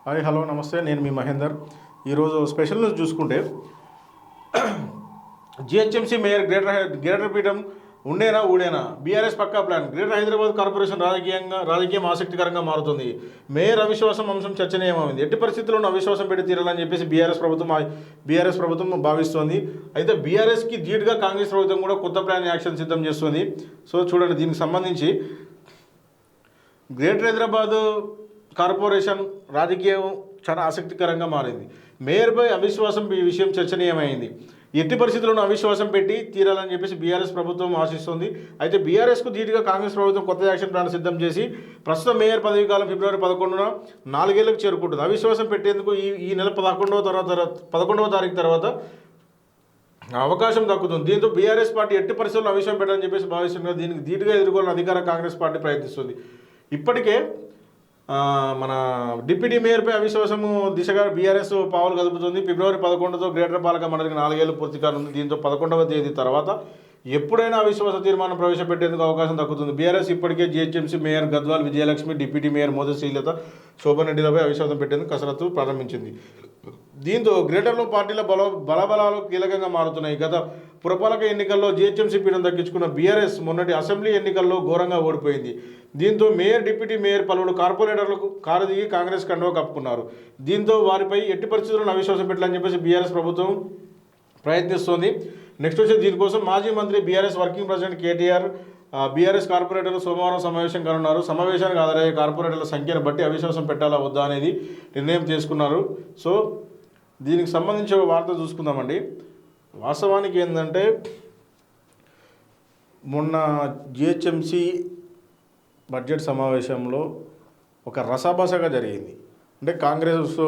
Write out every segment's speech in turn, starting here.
Hi hello నమస్తే, నేను మీ మహేందర్. ఈరోజు స్పెషల్ న్యూస్ చూసుకుంటే జిహెచ్ఎంసీ మేయర్ గ్రేటర్ పీఠం ఉండేనా ఊడేనా, బీఆర్ఎస్ పక్కా ప్లాన్. గ్రేటర్ హైదరాబాద్ కార్పొరేషన్ రాజకీయం ఆసక్తికరంగా మారుతుంది. మేయర్ అవిశ్వాసం అంశం చర్చనీయమైంది. ఎట్టి పరిస్థితుల్లో అవిశ్వాసం పెట్టి తీరాలని చెప్పేసి బీఆర్ఎస్ ప్రభుత్వం భావిస్తోంది. అయితే బీఆర్ఎస్కి ధీటుగా కాంగ్రెస్ ప్రభుత్వం కూడా కొత్త ప్లాన్ యాక్షన్ సిద్ధం చేస్తుంది. సో చూడండి, దీనికి సంబంధించి గ్రేటర్ హైదరాబాద్ కార్పొరేషన్ రాజకీయం చాలా ఆసక్తికరంగా మారింది. మేయర్పై అవిశ్వాసం ఈ విషయం చర్చనీయమైంది. ఎట్టి పరిస్థితుల్లోనూ అవిశ్వాసం పెట్టి తీరాలని చెప్పేసి బీఆర్ఎస్ ప్రభుత్వం ఆశిస్తుంది. అయితే బీఆర్ఎస్కు ధీటుగా కాంగ్రెస్ ప్రభుత్వం కొత్త యాక్షన్ ప్లాన్ సిద్ధం చేసి ప్రస్తుతం మేయర్ పదవీ కాలం ఫిబ్రవరి 11న 4 ఏళ్లకు చేరుకుంటుంది. అవిశ్వాసం పెట్టేందుకు ఈ నెల 11వ తారీఖు తర్వాత అవకాశం దక్కుతుంది. దీంతో బీఆర్ఎస్ పార్టీ ఎట్టి పరిస్థితుల్లో అవిశ్వాసం పెట్టాలని చెప్పేసి భావిస్తుంది. దీనికి ధీటుగా ఎదుర్కోవాలని అధికార కాంగ్రెస్ పార్టీ ప్రయత్నిస్తుంది. ఇప్పటికే మన డిప్యూటీ మేయర్పై అవిశ్వాసము దిశగా బీఆర్ఎస్ పావులు కదుపుతుంది. ఫిబ్రవరి 11తో గ్రేటర్ పాలక మండలికి 4 ఏళ్లు పూర్తి కానుంది. దీంతో 11వ తేదీ తర్వాత ఎప్పుడైనా అవిశ్వాస తీర్మానం ప్రవేశపెట్టేందుకు అవకాశం దక్కుతుంది. బీఆర్ఎస్ ఇప్పటికే GHMC mayor Gadwal Vijayalakshmi, deputy mayor Modi Srilatha, Shobhan రెడ్డిలపై అవిశ్వాసం పెట్టేందుకు కసరత్తు ప్రారంభించింది. దీంతో గ్రేటర్లో పార్టీల బలబలాలు కీలకంగా మారుతున్నాయి. గత పురపాలక ఎన్నికల్లో జిహెచ్ఎంసీ పీఠం దక్కించుకున్న బీఆర్ఎస్ మొన్నటి అసెంబ్లీ ఎన్నికల్లో ఘోరంగా ఓడిపోయింది. దీంతో మేయర్, డిప్యూటీ మేయర్ పలువురు కార్పొరేటర్లకు కారు దిగి కాంగ్రెస్ కండువా కప్పుకున్నారు. దీంతో వారిపై ఎట్టి పరిస్థితులను అవిశ్వాసం పెట్టాలని చెప్పేసి బీఆర్ఎస్ ప్రభుత్వం ప్రయత్నిస్తోంది. నెక్స్ట్ వచ్చి దీనికోసం మాజీ మంత్రి BRS working president KTR BRS కార్పొరేటర్లు సోమవారం సమావేశం కానున్నారు. సమావేశానికి హాజరయ్యే కార్పొరేటర్ల సంఖ్యను బట్టి అవిశ్వాసం పెట్టాలా వద్దా అనేది నిర్ణయం తీసుకున్నారు. సో దీనికి సంబంధించి ఒక వార్త చూసుకుందామండి. వాస్తవానికి ఏంటంటే, మొన్న జిహెచ్ఎంసీ బడ్జెట్ సమావేశంలో ఒక రసాబసగా జరిగింది. అంటే కాంగ్రెస్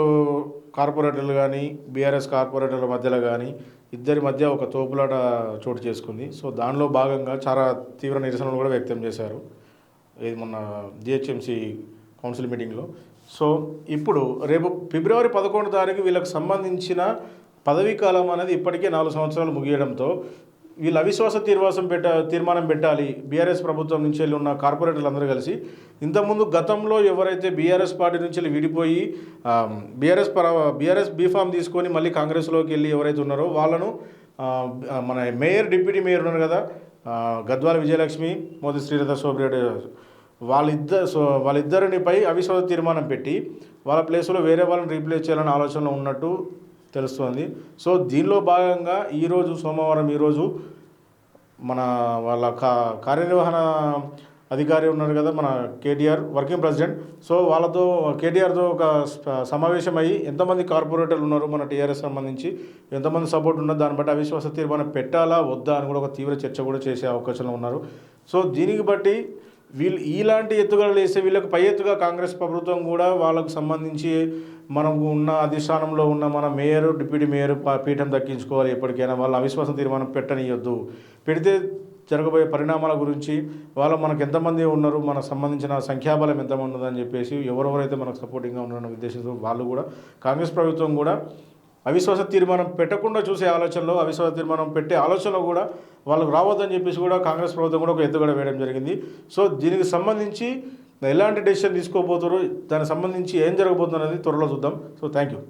కార్పొరేటర్లు కానీ బీఆర్ఎస్ కార్పొరేటర్ల మధ్యలో కానీ ఇద్దరి మధ్య ఒక తోపులాట చోటు చేసుకుంది. సో దానిలో భాగంగా చాలా తీవ్ర నిరసనలు కూడా వ్యక్తం చేశారు ఇది మొన్న జిహెచ్ఎంసీ కౌన్సిల్ మీటింగ్లో. సో ఇప్పుడు రేపు ఫిబ్రవరి 11వ తారీఖు వీళ్ళకి సంబంధించిన పదవీ కాలం అనేది ఇప్పటికే 4 సంవత్సరాలు ముగియడంతో వీళ్ళు అవిశ్వాస తీర్మానం పెట్టాలి. బీఆర్ఎస్ ప్రభుత్వం నుంచి వెళ్ళి ఉన్న కార్పొరేటర్లు అందరూ కలిసి ఇంతకుముందు గతంలో ఎవరైతే బీఆర్ఎస్ పార్టీ నుంచి వెళ్ళి విడిపోయి బీఆర్ఎస్ బీఫామ్ తీసుకొని మళ్ళీ కాంగ్రెస్లోకి వెళ్ళి ఎవరైతే ఉన్నారో వాళ్ళను మన మేయర్, డిప్యూటీ మేయర్ ఉన్నారు కదా, గద్వాల విజయలక్ష్మి, మోదీ శ్రీలత, శోభరెడ్డి, వాళ్ళిద్దరినిపై అవిశ్వాస తీర్మానం పెట్టి వాళ్ళ ప్లేస్లో వేరే వాళ్ళని రీప్లేస్ చేయాలనే ఆలోచనలో ఉన్నట్టు తెలుస్తుంది. సో దీనిలో భాగంగా సోమవారం మన వాళ్ళ కార్యనిర్వహణ అధికారి ఉన్నారు కదా, మన కేటీఆర్ వర్కింగ్ ప్రెసిడెంట్. సో కేటీఆర్తో ఒక సమావేశం అయ్యి ఎంతమంది కార్పొరేటర్లు ఉన్నారు మన టీఆర్ఎస్ సంబంధించి, ఎంతమంది సపోర్ట్ ఉన్నదో దాన్ని బట్టి అవిశ్వాస తీర్మానం పెట్టాలా వద్దా అని కూడా ఒక తీవ్ర చర్చ కూడా చేసే అవకాశంలో ఉన్నారు. సో దీనికి బట్టి వీళ్ళు ఇలాంటి ఎత్తుగడలు వేస్తే వీళ్ళకి పై ఎత్తుగా కాంగ్రెస్ ప్రభుత్వం కూడా వాళ్ళకు సంబంధించి మనకు ఉన్న అధిష్టానంలో ఉన్న మన మేయర్, డిప్యూటీ మేయర్ పీఠం దక్కించుకోవాలి. ఎప్పటికైనా వాళ్ళ అవిశ్వాసం తీర్మానం పెట్టనియొద్దు. పెడితే జరగబోయే పరిణామాల గురించి మనకు ఎంతమంది ఉన్నారు, మనకు సంబంధించిన సంఖ్యాబలం ఎంతమంది ఉన్నదని చెప్పేసి ఎవరెవరైతే మనకు సపోర్టింగ్గా ఉన్నారన్న ఉద్దేశంతో వాళ్ళు కూడా కాంగ్రెస్ ప్రభుత్వం కూడా అవిశ్వాస తీర్మానం పెట్టకుండా చూసే ఆలోచనలో, అవిశ్వాస తీర్మానం పెట్టే ఆలోచనలో కూడా వాళ్ళకు రావద్దని చెప్పేసి కూడా కాంగ్రెస్ ప్రభుత్వం కూడా ఒక ఎత్తుగడ వేయడం జరిగింది. సో దీనికి సంబంధించి ఎలాంటి డెసిషన్ తీసుకోబోతారో, దానికి సంబంధించి ఏం జరగబోతుందో అనేది త్వరలో చూద్దాం. So thank you.